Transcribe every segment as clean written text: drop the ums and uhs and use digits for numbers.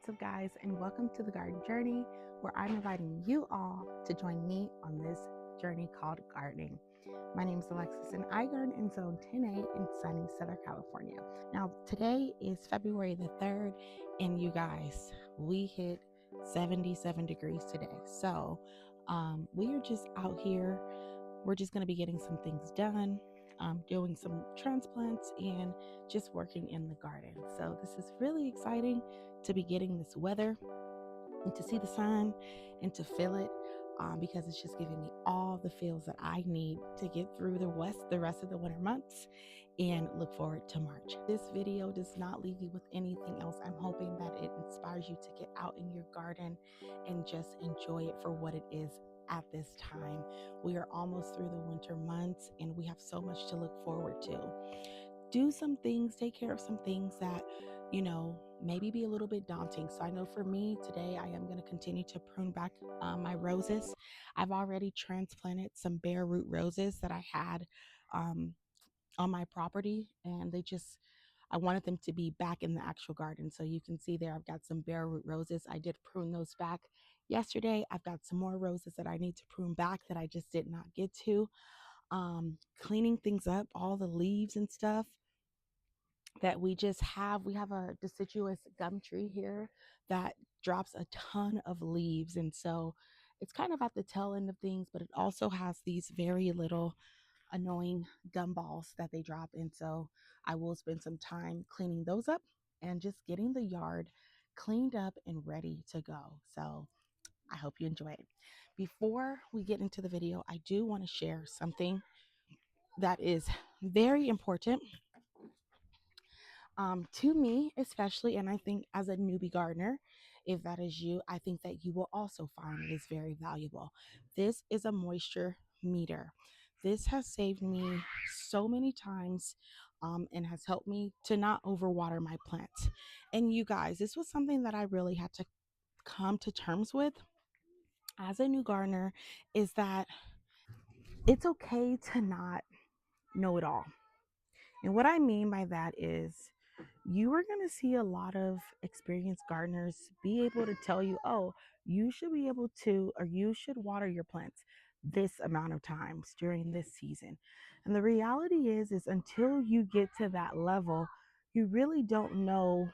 What's up, guys, and welcome to the Garden Journey, where I'm inviting you all to join me on this journey called gardening. My name is Alexis, and I garden in Zone 10A in sunny Southern California. Now, today is February the 3rd, and you guys, we hit 77 degrees today. So, we are just out here. We're just going to be getting some things done, doing some transplants, and just working in the garden. So, this is really exciting to be getting this weather and to see the sun and to feel it, because it's just giving me all the feels that I need to get through the rest of the winter months and look forward to March. This video does not leave you with anything else. I'm hoping that it inspires you to get out in your garden and just enjoy it for what it is at this time. We are almost through the winter months and we have so much to look forward to. Do some things, take care of some things that, maybe be a little bit daunting. So I know for me today, I am going to continue to prune back my roses. I've already transplanted some bare root roses that I had on my property, and I wanted them to be back in the actual garden. So you can see there, I've got some bare root roses. I did prune those back yesterday. I've got some more roses that I need to prune back that I just did not get to. Cleaning things up, all the leaves and stuff that we have. We have a deciduous gum tree here that drops a ton of leaves. And so it's kind of at the tail end of things, but it also has these very little annoying gumballs that they drop. And so I will spend some time cleaning those up and just getting the yard cleaned up and ready to go. So I hope you enjoy it. Before we get into the video, I do want to share something that is very important to me, especially, and I think as a newbie gardener, if that is you, I think that you will also find it is very valuable. This is a moisture meter. This has saved me so many times, and has helped me to not overwater my plants. And you guys, this was something that I really had to come to terms with as a new gardener, is that it's okay to not know it all. And what I mean by that is you are going to see a lot of experienced gardeners be able to tell you, oh, you should be able to, or you should water your plants this amount of times during this season. And the reality is until you get to that level, you really don't know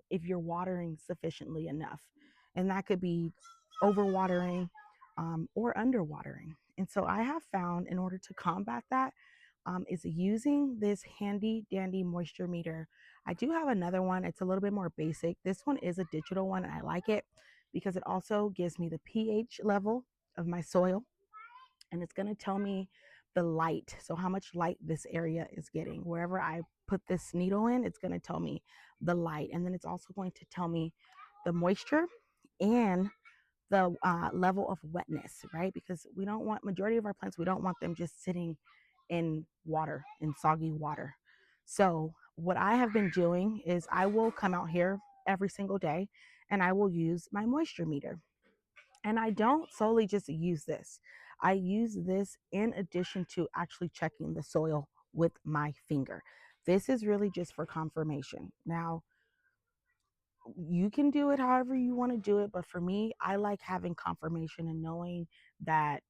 if you're watering sufficiently enough. And that could be overwatering or underwatering. And so I have found, in order to combat that, is using this handy dandy moisture meter. I do have another one. It's a little bit more basic. This one is a digital one, and I like it because it also gives me the pH level of my soil, and it's going to tell me the light. So how much light this area is getting. Wherever I put this needle in, it's going to tell me the light. And then it's also going to tell me the moisture and the level of wetness, right? Because we don't want, majority of our plants, we don't want them just sitting in water, in soggy water. So what I have been doing is I will come out here every single day and I will use my moisture meter. And I don't solely just use this. I use this in addition to actually checking the soil with my finger. This is really just for confirmation. Now, you can do it however you want to do it, but for me, I like having confirmation and knowing that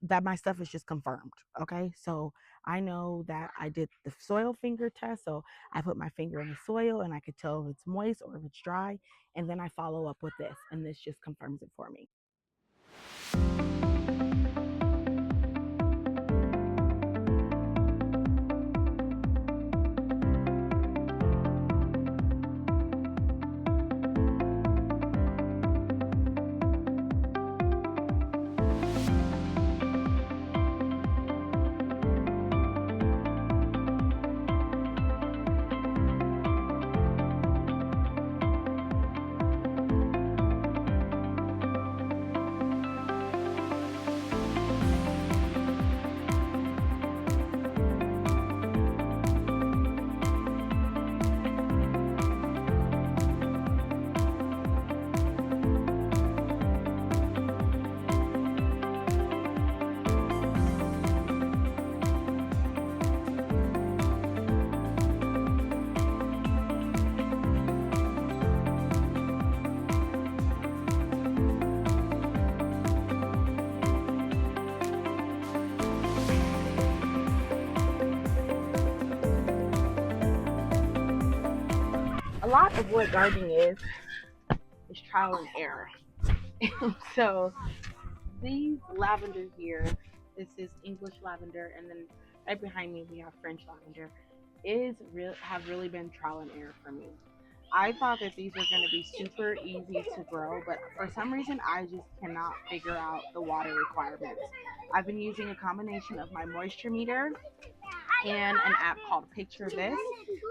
that my stuff is just confirmed. Okay, so I know that I did the soil finger test, so I put my finger in the soil and I could tell if it's moist or if it's dry, and then I follow up with this, and this just confirms it for me. a lot of what gardening is trial and error. So these lavender here, this is English lavender, and then right behind me we have French lavender. Is real have really been trial and error for me. I thought that these were going to be super easy to grow, but for some reason I just cannot figure out the water requirements. I've been using a combination of my moisture meter and an app called Picture This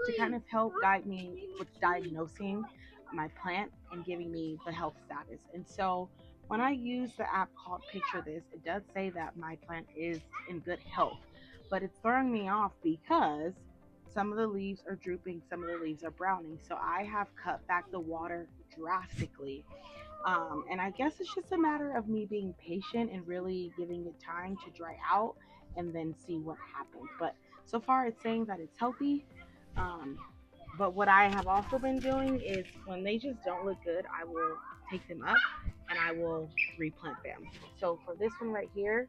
to kind of help guide me with diagnosing my plant and giving me the health status. And so when I use the app called Picture This, it does say that my plant is in good health, but it's throwing me off because some of the leaves are drooping, some of the leaves are browning. So I have cut back the water drastically, and I guess it's just a matter of me being patient and really giving it time to dry out and then see what happens. But so far, it's saying that it's healthy. Um, but what I have also been doing is when they just don't look good, I will take them up and I will replant them. So for this one right here,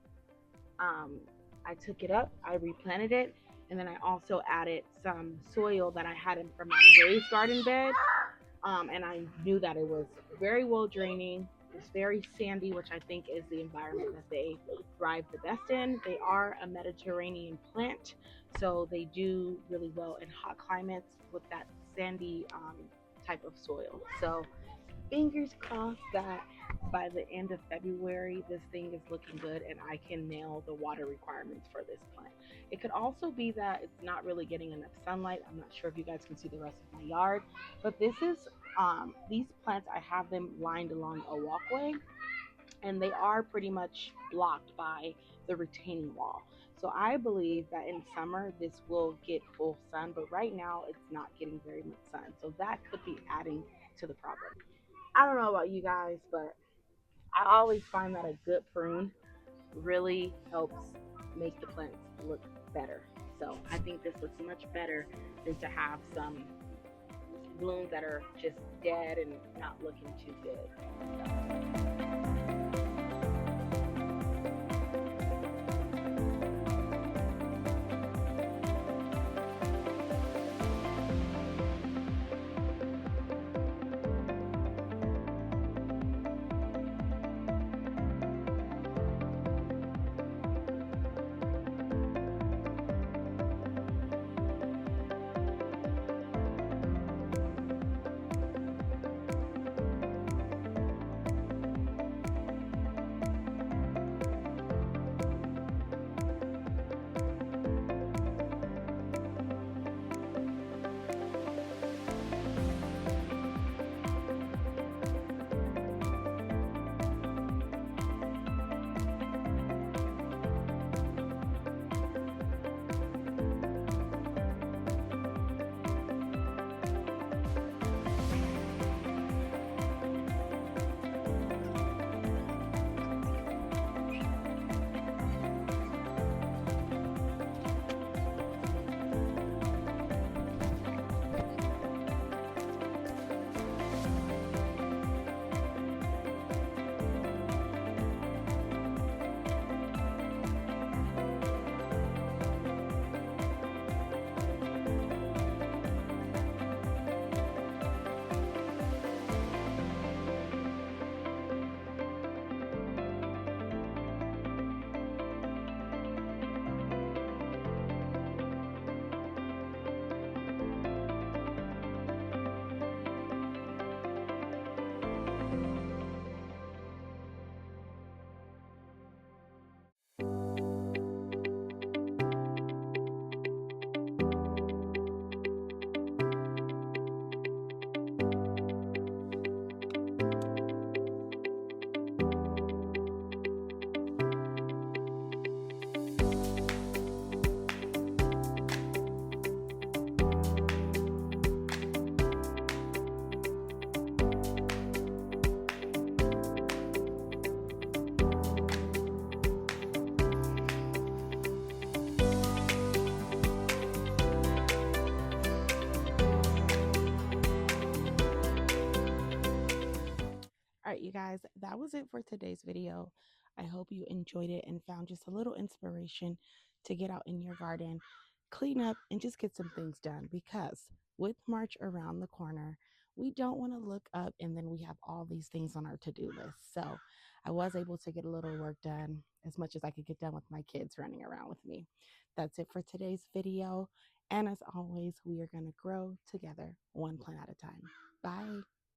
um, I took it up, I replanted it, and then I also added some soil that I had in from my raised garden bed, and I knew that it was very well draining. It's very sandy, which I think is the environment that they thrive the best in. They are a Mediterranean plant, so they do really well in hot climates with that sandy type of soil. So fingers crossed that by the end of February, this thing is looking good and I can nail the water requirements for this plant. It could also be that it's not really getting enough sunlight. I'm not sure if you guys can see the rest of my yard, but this is these plants, I have them lined along a walkway and they are pretty much blocked by the retaining wall. So I believe that in summer this will get full sun, but right now it's not getting very much sun. So that could be adding to the problem. I don't know about you guys, but I always find that a good prune really helps make the plants look better. So I think this looks much better than to have some blooms that are just dead and not looking too good. All right, you guys, that was it for today's video. I hope you enjoyed it and found just a little inspiration to get out in your garden, clean up, and just get some things done because with March around the corner, we don't want to look up and then we have all these things on our to-do list. So I was able to get a little work done, as much as I could get done with my kids running around with me. That's it for today's video. And as always, we are going to grow together, one plant at a time. Bye.